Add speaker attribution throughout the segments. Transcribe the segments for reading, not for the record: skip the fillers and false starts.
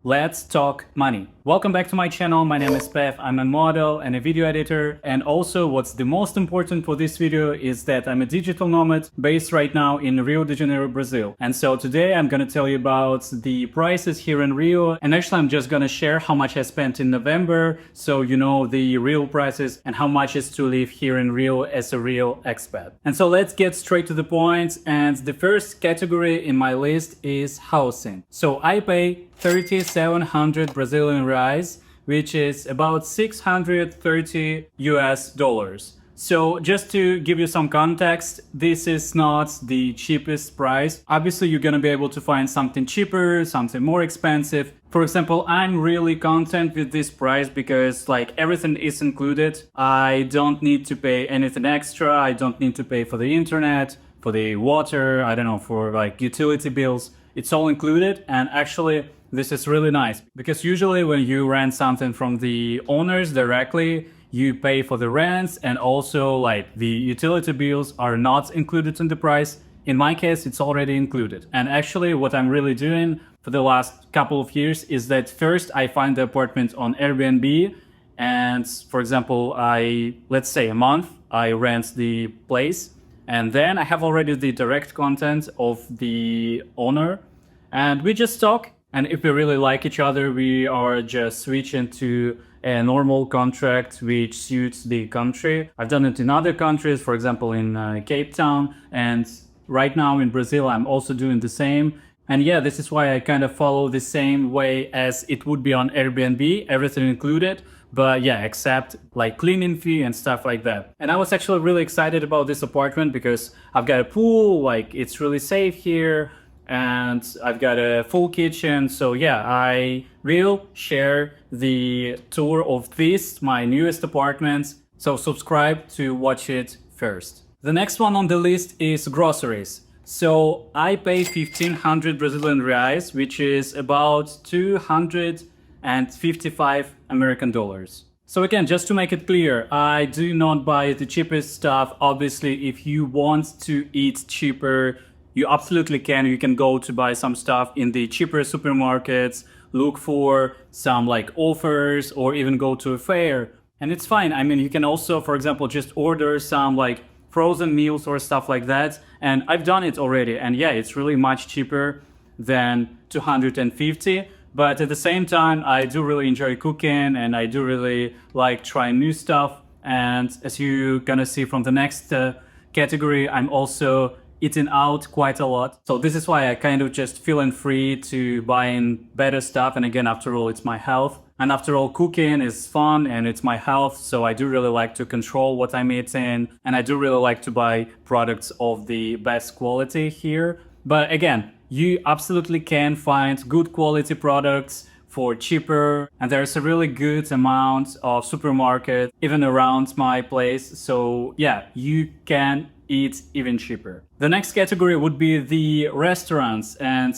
Speaker 1: Let's talk money. Welcome back to my channel. My name is Pev. I'm a model and a video editor. And also what's the most important for this video is that I'm a digital nomad based right now in Rio de Janeiro, Brazil. And so today I'm going to tell you about the prices here in Rio. And actually I'm just going to share how much I spent in November, so you know the real prices and how much is to live here in Rio as a real expat. And so let's get straight to the point. And the first category in my list is housing. So I pay 3,700 Brazilian reais, which is about 630 US dollars. So just to give you some context, this is not the cheapest price. Obviously, you're gonna be able to find something cheaper, something more expensive. For example, I'm really content with this price because like everything is included. I don't need to pay anything extra. I don't need to pay for the internet, for the water, I don't know, for like utility bills. It's all included, and actually this is really nice because usually when you rent something from the owners directly, you pay for the rents and also like the utility bills are not included in the price. In my case, it's already included. And actually what I'm really doing for the last couple of years is that first I find the apartment on Airbnb, and for example, let's say a month, I rent the place, and then I have already the direct content of the owner and we just talk. And if we really like each other, we are just switching to a normal contract which suits the country. I've done it in other countries, for example, in Cape Town. And right now in Brazil, I'm also doing the same. And yeah, this is why I kind of follow the same way as it would be on Airbnb, everything included. But yeah, except like cleaning fee and stuff like that. And I was actually really excited about this apartment because I've got a pool, like it's really safe here. And I've got a full kitchen. So yeah, I will share the tour of this, my newest apartment. So subscribe to watch it first. The next one on the list is groceries. So I pay 1,500 Brazilian reais, which is about 255 American dollars. So again, just to make it clear, I do not buy the cheapest stuff. Obviously, if you want to eat cheaper, you absolutely can. You can go to buy some stuff in the cheaper supermarkets, look for some like offers, or even go to a fair. And it's fine. I mean, you can also, for example, just order some like frozen meals or stuff like that. And I've done it already. And yeah, it's really much cheaper than 250. But at the same time, I do really enjoy cooking and I do really like trying new stuff. And as you're gonna see from the next category, I'm also eating out quite a lot. So this is why I kind of just feeling free to buying better stuff. And again, after all, it's my health. And after all, cooking is fun and it's my health. So I do really like to control what I'm eating. And I do really like to buy products of the best quality here. But again, you absolutely can find good quality products for cheaper. And there's a really good amount of supermarket even around my place. So yeah, you can eat even cheaper. The next category would be the restaurants. And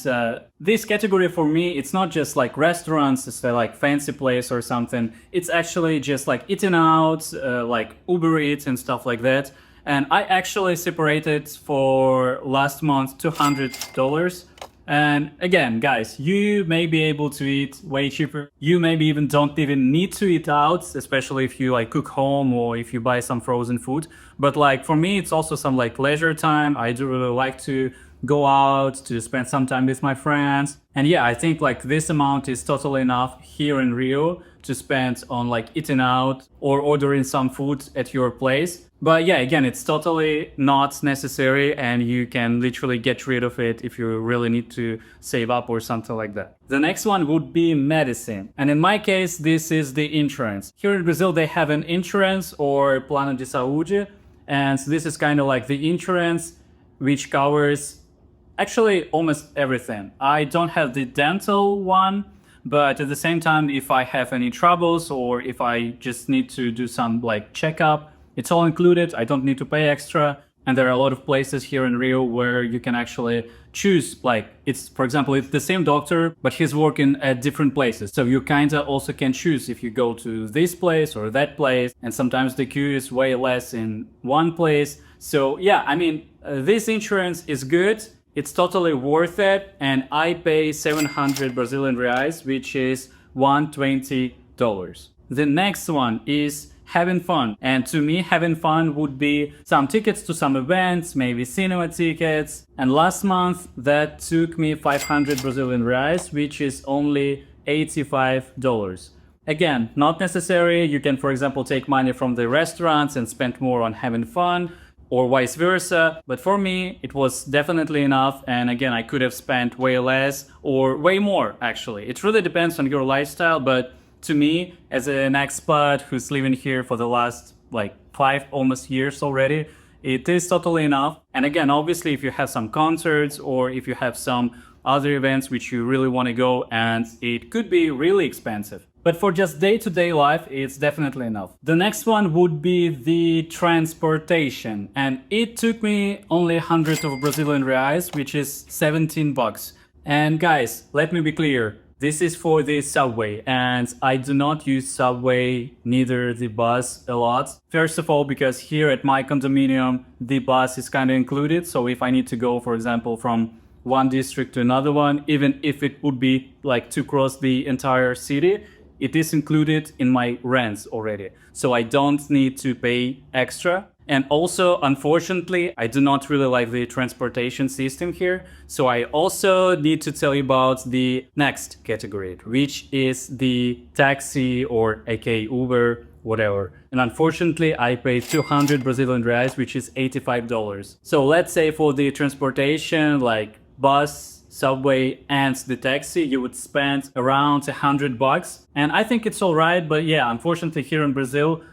Speaker 1: this category for me, it's not just like restaurants, it's like fancy place or something. It's actually just like eating out, like Uber Eats and stuff like that. And I actually separated for last month $200. And again, guys, you may be able to eat way cheaper. You maybe even don't even need to eat out, especially if you like cook home or if you buy some frozen food. But like for me, it's also some like leisure time. I do really like to go out to spend some time with my friends. And yeah, I think like this amount is totally enough here in Rio to spend on like eating out or ordering some food at your place. But yeah, again, it's totally not necessary and you can literally get rid of it if you really need to save up or something like that. The next one would be medicine. And in my case, this is the insurance. Here in Brazil, they have an insurance or plano de saúde. And this is kind of like the insurance which covers actually almost everything. I don't have the dental one, but at the same time, if I have any troubles or if I just need to do some like checkup, it's all included. I don't need to pay extra. And there are a lot of places here in Rio where you can actually choose, like it's, for example, it's the same doctor, but he's working at different places. So you kind of also can choose if you go to this place or that place. And sometimes the queue is way less in one place. So yeah, I mean, this insurance is good. It's totally worth it, and I pay 700 Brazilian reais, which is $120. The next one is having fun, and to me having fun would be some tickets to some events, maybe cinema tickets, and last month that took me 500 Brazilian reais, which is only $85. Again, not necessary. You can, for example, take money from the restaurants and spend more on having fun, or vice versa. But for me, it was definitely enough. And again, I could have spent way less or way more, actually. It really depends on your lifestyle. But to me, as an expat who's living here for the last like 5 almost years already, it is totally enough. And again, obviously, if you have some concerts or if you have some other events which you really want to go, and it could be really expensive. But for just day-to-day life, it's definitely enough. The next one would be the transportation. And it took me only 100 of Brazilian reais, which is 17 bucks. And guys, let me be clear. This is for the subway, and I do not use subway, neither the bus a lot. First of all, because here at my condominium, the bus is kind of included. So if I need to go, for example, from one district to another one, even if it would be like to cross the entire city, it is included in my rents already. So I don't need to pay extra. And also, unfortunately, I do not really like the transportation system here. So I also need to tell you about the next category, which is the taxi or aka Uber, whatever. And unfortunately, I paid 200 Brazilian reais, which is $85. So let's say for the transportation, like bus, subway, and the taxi, you would spend around 100 bucks. And I think it's all right. But yeah, unfortunately here in Brazil,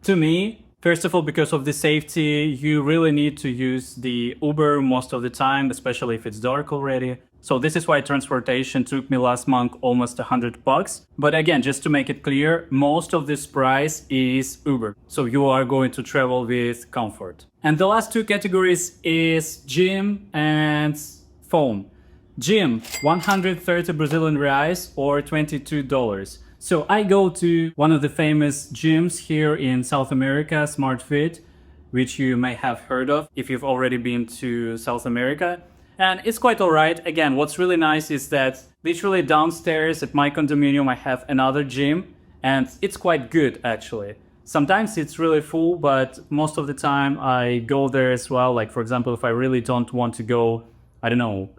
Speaker 1: to me, first of all, because of the safety, you really need to use the Uber most of the time, especially if it's dark already. So this is why transportation took me last month almost 100 bucks. But again, just to make it clear, most of this price is Uber. So you are going to travel with comfort. And the last two categories is gym and phone. Gym, 130 Brazilian reais or $22. So I go to one of the famous gyms here in South America, Smart Fit, which you may have heard of if you've already been to South America. And it's quite all right. Again, what's really nice is that literally downstairs at my condominium, I have another gym, and it's quite good actually. Sometimes it's really full, but most of the time I go there as well. Like, for example, if I really don't want to go, I don't know,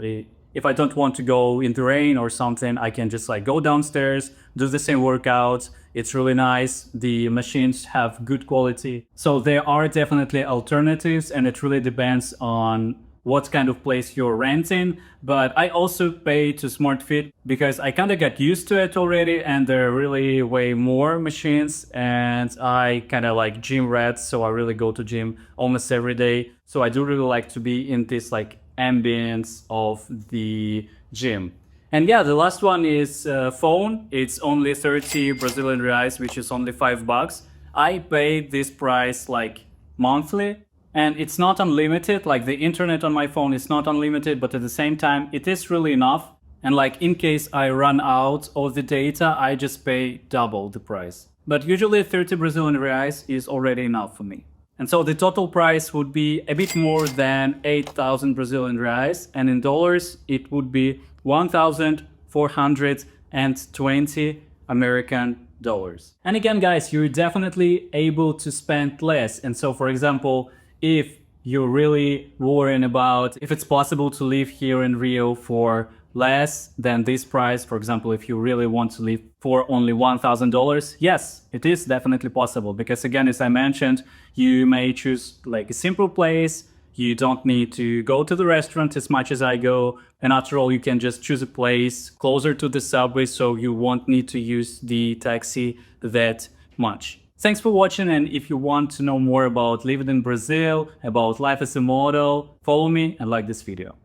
Speaker 1: if I don't want to go in the rain or something, I can just like go downstairs, do the same workout. It's really nice. The machines have good quality. So there are definitely alternatives, and it really depends on what kind of place you're renting. But I also pay to Smart Fit because I kind of got used to it already, and there are really way more machines, and I kind of like gym rat, so I really go to gym almost every day. So I do really like to be in this like ambience of the gym. And yeah, the last one is phone. It's only 30 Brazilian reais, which is only 5 bucks. I pay this price like monthly, and it's not unlimited. Like the internet on my phone is not unlimited, but at the same time, it is really enough. And like in case I run out of the data, I just pay double the price. But usually 30 Brazilian reais is already enough for me. And so the total price would be a bit more than 8,000 Brazilian reais, and in dollars it would be 1,420 American dollars. And again, guys, you're definitely able to spend less. And so, for example, if you're really worrying about if it's possible to live here in Rio for less than this price, for example, if you really want to live for only $1,000, yes, it is definitely possible. Because again, as I mentioned, you may choose like a simple place. You don't need to go to the restaurant as much as I go. And after all, you can just choose a place closer to the subway, so you won't need to use the taxi that much. Thanks for watching, and if you want to know more about living in Brazil, about life as a model, follow me and like this video.